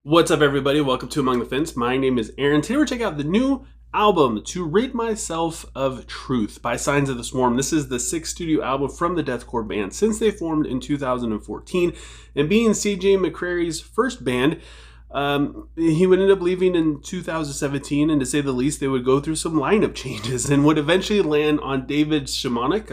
What's up, everybody? Welcome to Among the Fence. My name is Aaron. Today we're checking out the new album, To Rid Myself of Truth by Signs of the Swarm. This is the sixth studio album from the deathcore band since they formed in 2014. And being CJ McCrary's first band, he would end up leaving in 2017, and to say the least, they would go through some lineup changes and would eventually land on David Simonik.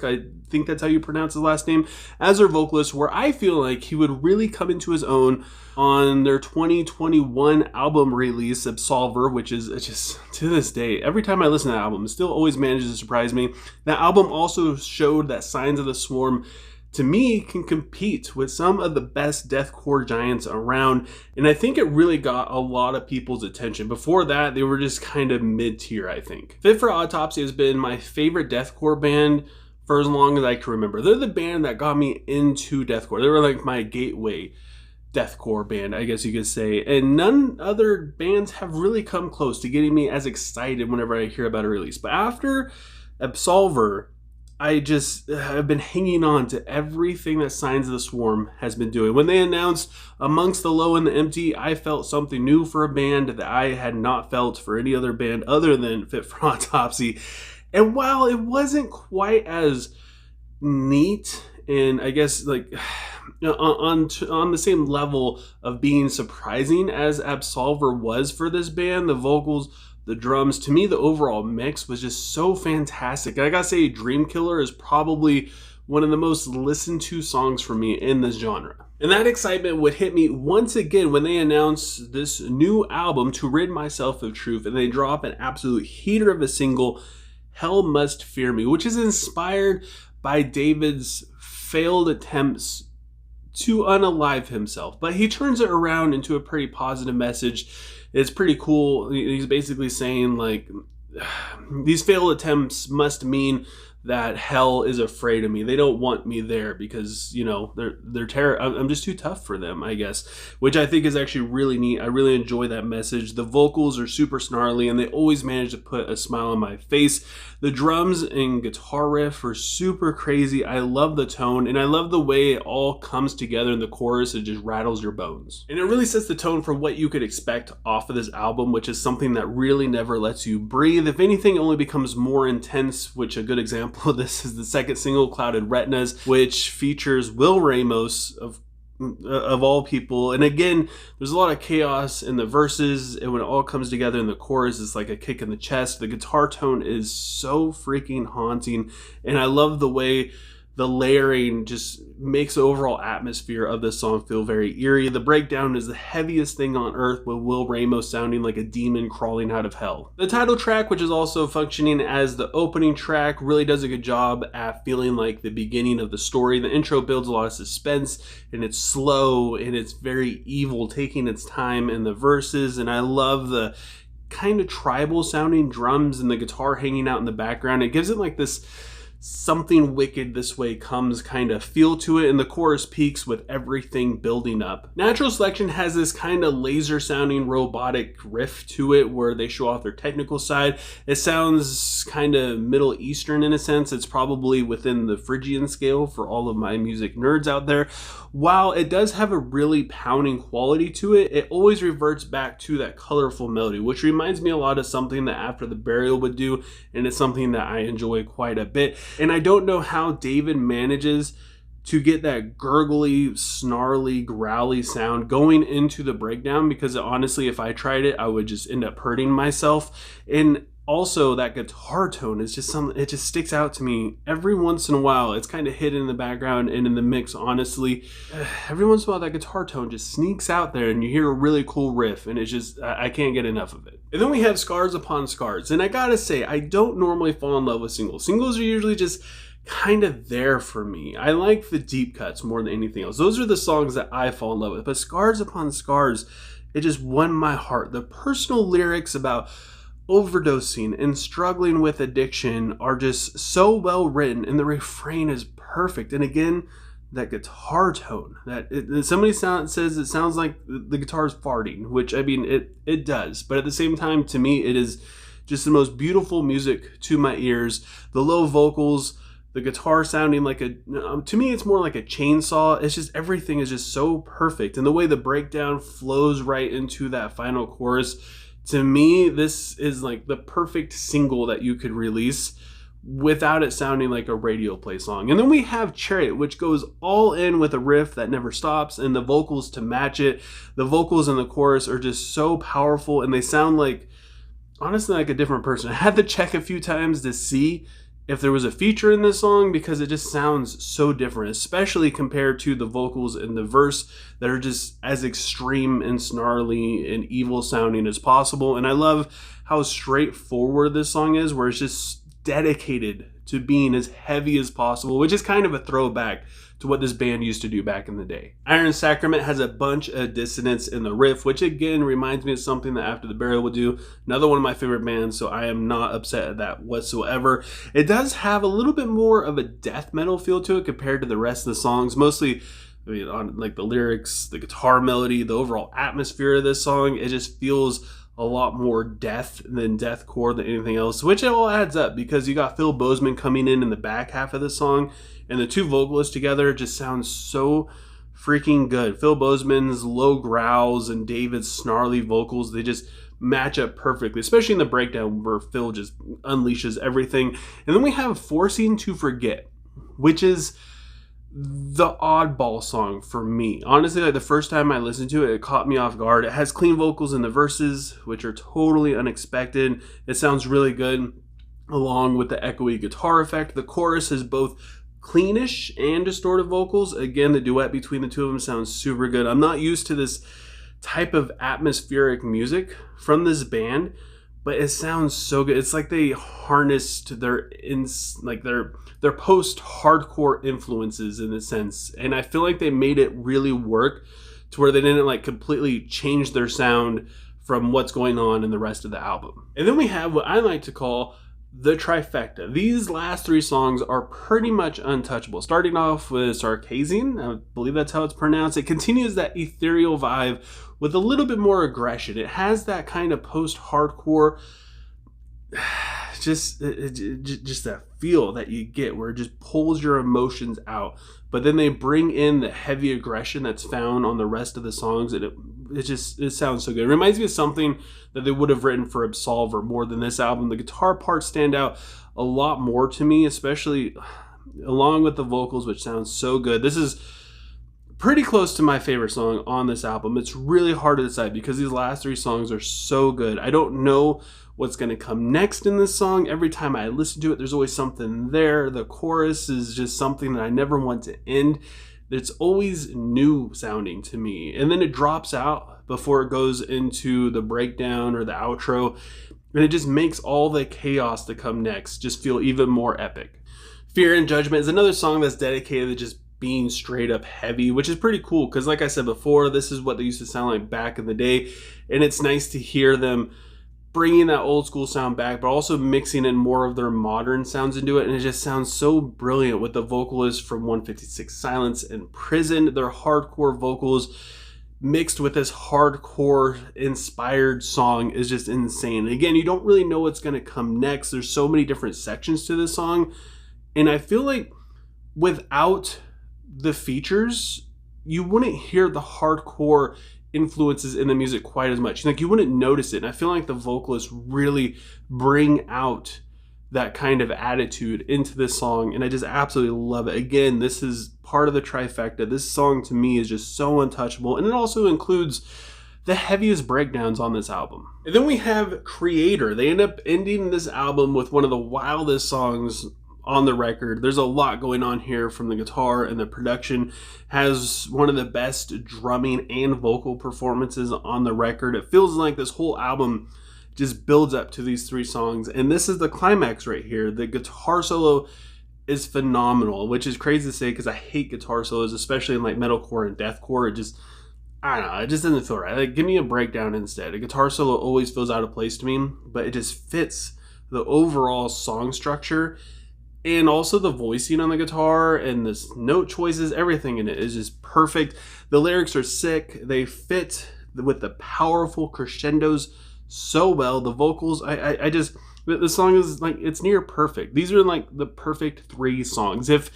I think that's how you pronounce his last name, as their vocalist, where I feel like he would really come into his own on their 2021 album release, Absolver, which is just, to this day, every time I listen to that album, it still always manages to surprise me. That album also showed that Signs of the Swarm, to me, can compete with some of the best deathcore giants around, and I think it really got a lot of people's attention. Before that, they were just kind of mid-tier, I think. Fit for Autopsy has been my favorite deathcore band for as long as I can remember. They're the band that got me into deathcore. They were like my gateway deathcore band, I guess you could say, and none other bands have really come close to getting me as excited whenever I hear about a release. But after Absolver, I've been hanging on to everything that Signs of the Swarm has been doing. When they announced Amongst the Low and the Empty, I felt something new for a band that I had not felt for any other band other than Fit for Autopsy. And while it wasn't quite as neat and I guess like on the same level of being surprising as Absolver was for this band, the vocals, the drums, to me the overall mix was just so fantastic. I gotta say, Dream Killer is probably one of the most listened to songs for me in this genre. And that excitement would hit me once again when they announced this new album, To Rid Myself of Truth, and they drop an absolute heater of a single, Hell Must Fear Me, which is inspired by David's failed attempts to unalive himself, but he turns it around into a pretty positive message. It's pretty cool. He's basically saying, like, these failed attempts must mean that hell is afraid of me. They don't want me there because, you know, I'm just too tough for them, I guess, which I think is actually really neat. I really enjoy that message. The vocals are super snarly and they always manage to put a smile on my face. The drums and guitar riff are super crazy. I love the tone and I love the way it all comes together in the chorus. It just rattles your bones. And it really sets the tone for what you could expect off of this album, which is something that really never lets you breathe. If anything, it only becomes more intense, which a good example of this is the second single, Clouded Retinas, which features Will Ramos of all people. And again, there's a lot of chaos in the verses, and when it all comes together in the chorus, it's like a kick in the chest. The guitar tone is so freaking haunting, and I love the way the layering just makes the overall atmosphere of this song feel very eerie. The breakdown is the heaviest thing on earth, with Will Ramos sounding like a demon crawling out of hell. The title track, which is also functioning as the opening track, really does a good job at feeling like the beginning of the story. The intro builds a lot of suspense, and it's slow, and it's very evil, taking its time in the verses, and I love the kind of tribal sounding drums and the guitar hanging out in the background. It gives it like this something wicked this way comes kind of feel to it, and the chorus peaks with everything building up. Natural Selection has this kind of laser sounding robotic riff to it where they show off their technical side. It sounds kind of Middle Eastern in a sense. It's probably within the Phrygian scale for all of my music nerds out there. While it does have a really pounding quality to it, it always reverts back to that colorful melody, which reminds me a lot of something that After the Burial would do, and it's something that I enjoy quite a bit. And I don't know how David manages to get that gurgly, snarly, growly sound going into the breakdown, because honestly, if I tried it, I would just end up hurting myself. And also that guitar tone is just something, it just sticks out to me every once in a while. It's kind of hidden in the background and in the mix, honestly. Every once in a while that guitar tone just sneaks out there and you hear a really cool riff, and it's just, I can't get enough of it. And then we have Scars Upon Scars, and I gotta say, I don't normally fall in love with singles. Singles are usually just kind of there for me. I like the deep cuts more than anything else. Those are the songs that I fall in love with. But Scars Upon Scars, it just won my heart. The personal lyrics about overdosing and struggling with addiction are just so well written, and the refrain is perfect. And again, that guitar tone, somebody says it sounds like the guitar's farting, which I mean it does, but at the same time, to me, it is just the most beautiful music to my ears. The low vocals the guitar sounding like to me, it's more like a chainsaw. It's just, everything is just so perfect. And the way the breakdown flows right into that final chorus, to me, this is like the perfect single that you could release without it sounding like a radio play song. And then we have Chariot, which goes all in with a riff that never stops and the vocals to match it. The vocals in the chorus are just so powerful, and they sound like, honestly, like a different person. I had to check a few times to see if there was a feature in this song, because it just sounds so different, especially compared to the vocals in the verse that are just as extreme and snarly and evil sounding as possible. And I love how straightforward this song is, where it's just dedicated to being as heavy as possible, which is kind of a throwback to what this band used to do back in the day. Iron Sacrament has a bunch of dissonance in the riff, which again reminds me of something that After the Burial would do. Another one of my favorite bands, so I am not upset at that whatsoever. It does have a little bit more of a death metal feel to it compared to the rest of the songs. Mostly, I mean, on like the lyrics, the guitar melody, the overall atmosphere of this song, it just feels a lot more death than deathcore than anything else, which it all adds up, because you got Phil Bozeman coming in the back half of the song, and the two vocalists together just sound so freaking good. Phil Bozeman's low growls and David's snarly vocals, they just match up perfectly, especially in the breakdown where Phil just unleashes everything. And then we have Forcing to Forget, which is the oddball song for me. Honestly, like the first time I listened to it, it caught me off guard. It has clean vocals in the verses, which are totally unexpected. It sounds really good, along with the echoey guitar effect. The chorus is both cleanish and distorted vocals. Again, the duet between the two of them sounds super good. I'm not used to this type of atmospheric music from this band, but it sounds so good. It's like they harnessed their post-hardcore influences in a sense, and I feel like they made it really work to where they didn't like completely change their sound from what's going on in the rest of the album. And then we have what I like to call the trifecta. These last three songs are pretty much untouchable. Starting off with Sarkasian, I believe that's how it's pronounced. It continues that ethereal vibe with a little bit more aggression. It has that kind of post-hardcore, just that feel that you get where it just pulls your emotions out. But then they bring in the heavy aggression that's found on the rest of the songs, and it sounds so good. It reminds me of something that they would have written for Absolver more than this album. The guitar parts stand out a lot more to me, especially along with the vocals, which sounds so good. This is pretty close to my favorite song on this album. It's really hard to decide because these last three songs are so good. I don't know what's going to come next in this song. Every time I listen to it, there's always something there. The chorus is just something that I never want to end. It's always new sounding to me. And then it drops out before it goes into the breakdown or the outro. And it just makes all the chaos to come next just feel even more epic. Fear and Judgment is another song that's dedicated to just being straight up heavy, which is pretty cool because like I said before, this is what they used to sound like back in the day. And it's nice to hear them bringing that old school sound back, but also mixing in more of their modern sounds into it. And it just sounds so brilliant with the vocalists from 156 Silence and Prison. Their hardcore vocals mixed with this hardcore inspired song is just insane. Again, you don't really know what's going to come next. There's so many different sections to this song. And I feel like without the features, you wouldn't hear the hardcore influences in the music quite as much. Like you wouldn't notice it. And I feel like the vocalists really bring out that kind of attitude into this song, and I just absolutely love it. Again, this is part of the trifecta. This song to me is just so untouchable, and it also includes the heaviest breakdowns on this album. And then we have Creator. They end up ending this album with one of the wildest songs on the record. There's a lot going on here from the guitar, and the production has one of the best drumming and vocal performances on the record. It feels like this whole album just builds up to these three songs, and this is the climax right here. The guitar solo is phenomenal, which is crazy to say because I hate guitar solos, especially in like metalcore and deathcore. It just, I don't know, it just doesn't feel right. Like, give me a breakdown instead. A guitar solo always feels out of place to me, but it just fits the overall song structure. And also the voicing on the guitar and the note choices, everything in it is just perfect. The lyrics are sick. They fit with the powerful crescendos so well. The vocals, The song is like, it's near perfect. These are like the perfect 3 songs. If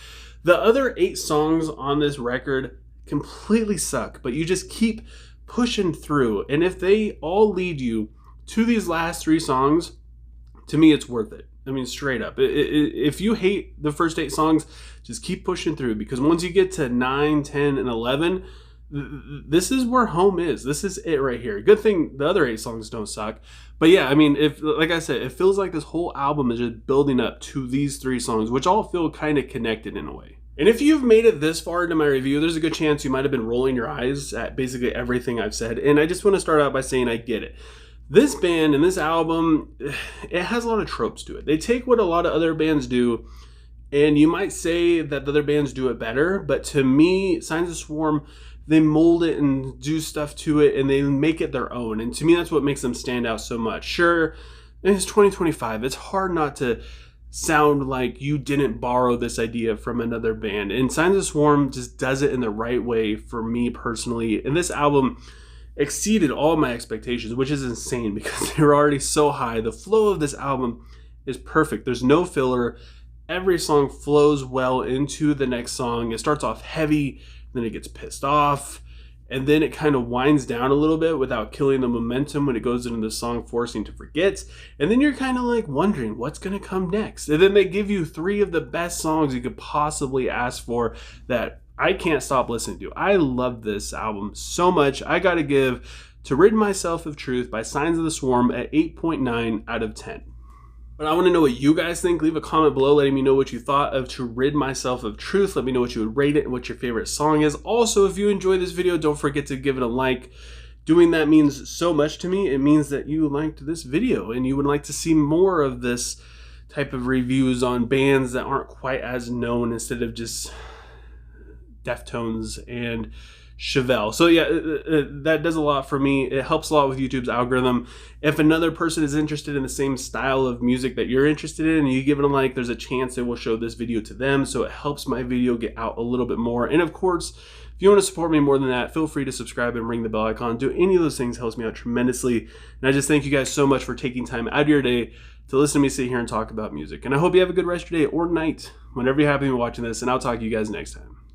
the other 8 songs on this record completely suck, but you just keep pushing through, and if they all lead you to these last 3 songs, to me it's worth it. I mean, straight up. If you hate the first 8 songs, just keep pushing through, because once you get to 9, 10, and 11, this is where home is. This is it right here. Good thing the other 8 songs don't suck. But yeah, I mean, if, like I said, it feels like this whole album is just building up to these 3 songs, which all feel kind of connected in a way. And if you've made it this far into my review, there's a good chance you might have been rolling your eyes at basically everything I've said. And I just want to start out by saying I get it. This band and this album, it has a lot of tropes to it. They take what a lot of other bands do, and you might say that the other bands do it better, but to me, Signs of Swarm, they mold it and do stuff to it, and they make it their own. And to me, that's what makes them stand out so much. Sure, it's 2025. It's hard not to sound like you didn't borrow this idea from another band. And Signs of Swarm just does it in the right way for me personally. And this album exceeded all my expectations, which is insane because they were already so high. The flow of this album is perfect. There's no filler. Every song flows well into the next song. It starts off heavy, then it gets pissed off, and then it kind of winds down a little bit without killing the momentum when it goes into the song Forcing to Forget. And then you're kind of like wondering what's going to come next. And then they give you 3 of the best songs you could possibly ask for that I can't stop listening to. I love this album so much. I got to give To Rid Myself of Truth by Signs of the Swarm at 8.9 out of 10. But I want to know what you guys think. Leave a comment below letting me know what you thought of To Rid Myself of Truth. Let me know what you would rate it and what your favorite song is. Also, if you enjoyed this video, don't forget to give it a like. Doing that means so much to me. It means that you liked this video and you would like to see more of this type of reviews on bands that aren't quite as known instead of just Deftones and Chevelle. So yeah, that does a lot for me. It helps a lot with YouTube's algorithm. If another person is interested in the same style of music that you're interested in and you give it a like, there's a chance it will show this video to them. So it helps my video get out a little bit more. And of course, if you want to support me more than that, feel free to subscribe and ring the bell icon. Do any of those things helps me out tremendously. And I just thank you guys so much for taking time out of your day to listen to me sit here and talk about music. And I hope you have a good rest of your day or night whenever you happen to be watching this. And I'll talk to you guys next time.